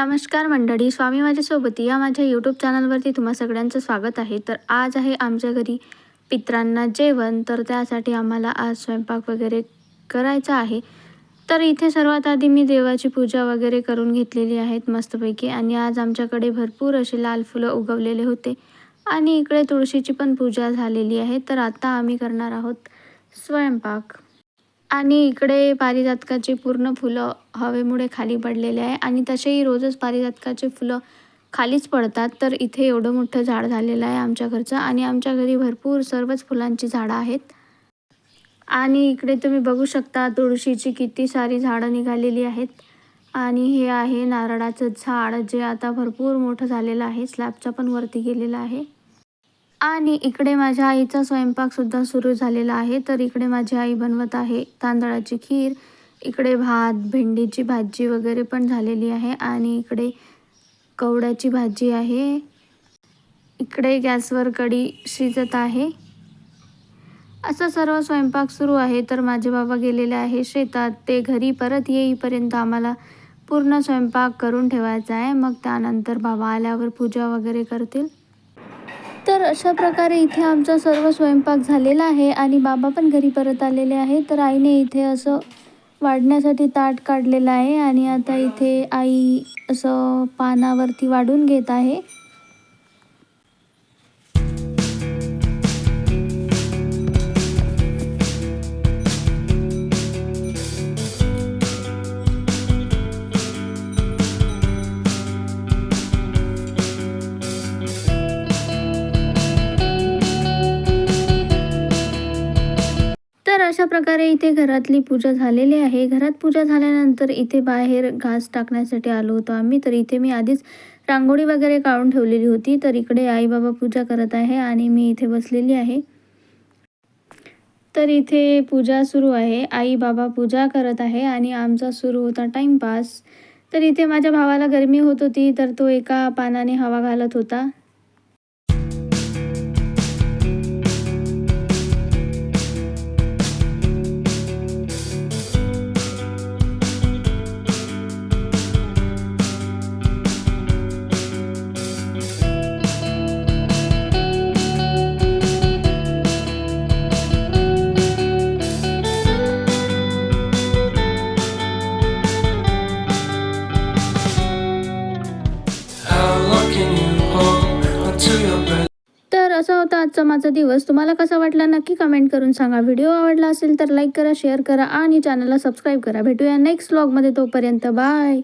नमस्कार मंडळी, स्वामी माझ्यासोबती या माझ्या यूट्यूब चॅनलवरती तुम्हा सगळ्यांचं स्वागत आहे. तर आज आहे आमच्या घरी पितरांना जेवण, तर त्यासाठी आम्हाला आज स्वयंपाक वगैरे करायचा आहे. तर इथे सर्वात आधी मी देवाची पूजा वगैरे करून घेतलेली आहेत मस्तपैकी. आणि आज आमच्याकडे भरपूर असे लाल फुलं उगवलेले होते आणि इकडे तुळशीची पण पूजा झालेली आहे. तर आता आम्ही करणार आहोत स्वयंपाक. आणि इकडे पारिजातकाची पूर्ण फुलं हवेमुळे खाली पडलेले आहे आणि तसेही रोजच पारिजातकाचे फुलं खालीच पडतात. तर इथे एवढं मोठं झाड झालेलं आहे आमच्या घरचं आणि आमच्या घरी भरपूर सर्वच फुलांची झाडं आहेत. आणि इकडे तुम्ही बघू शकता तुळशीची किती सारी झाडं निघालेली आहेत. आणि हे आहे नारळाचं झाड, जे आता भरपूर मोठं झालेलं आहे, स्लॅबच्या पण वरती गेलेलं आहे. आणि इकडे माझ्या आईचा स्वयंपाकसुद्धा सुरू झालेला आहे. तर इकडे माझी आई बनवत आहे तांदळाची खीर. इकडे भात, भेंडीची भाजी वगैरे पण झालेली आहे आणि इकडे कवड्याची भाजी आहे. इकडे गॅसवर कढी शिजत आहे. असा सर्व स्वयंपाक सुरू आहे. तर माझे बाबा गेलेले आहे शेतात. ते घरी परत येईपर्यंत आम्हाला पूर्ण स्वयंपाक करून ठेवायचा आहे. मग त्यानंतर बाबा आल्यावर पूजा वगैरे करतील. तर अशा प्रकारे इथे आमचा सर्व स्वयंपाक झालेला आहे आणि बाबा पण घरी परत आलेले आहे. तर आईने इथे असं वाढण्यासाठी ताट काढलेलं आहे आणि आता इथे आई असं पानावरती वाढून घेत आहे. तर अशा प्रकारे इथे घरातली पूजा झालेली आहे. घरात पूजा झाल्यानंतर इथे बाहेर घास टाकण्यासाठी आलो होतो आम्ही. तर इथे मी आधीच रांगोळी वगैरे काढून ठेवलेली होती. तर इकडे आई बाबा पूजा करत आहे आणि मी इथे बसलेली आहे. तर इथे पूजा सुरू आहे. आई बाबा पूजा करत आहे आणि आमचा सुरू होता टाईमपास. तर इथे माझ्या भावाला गरमी होत होती, तर तो एका पानाने हवा घालत होता. तर असा होता आजचा माझा दिवस. तुम्हाला कसा वाटला नक्की कमेंट करून सांगा. व्हिडिओ आवडला असेल तर लाईक करा, शेअर करा आणि चॅनलला सबस्क्राईब करा. भेटूया नेक्स्ट व्लॉगमध्ये. तोपर्यंत बाय.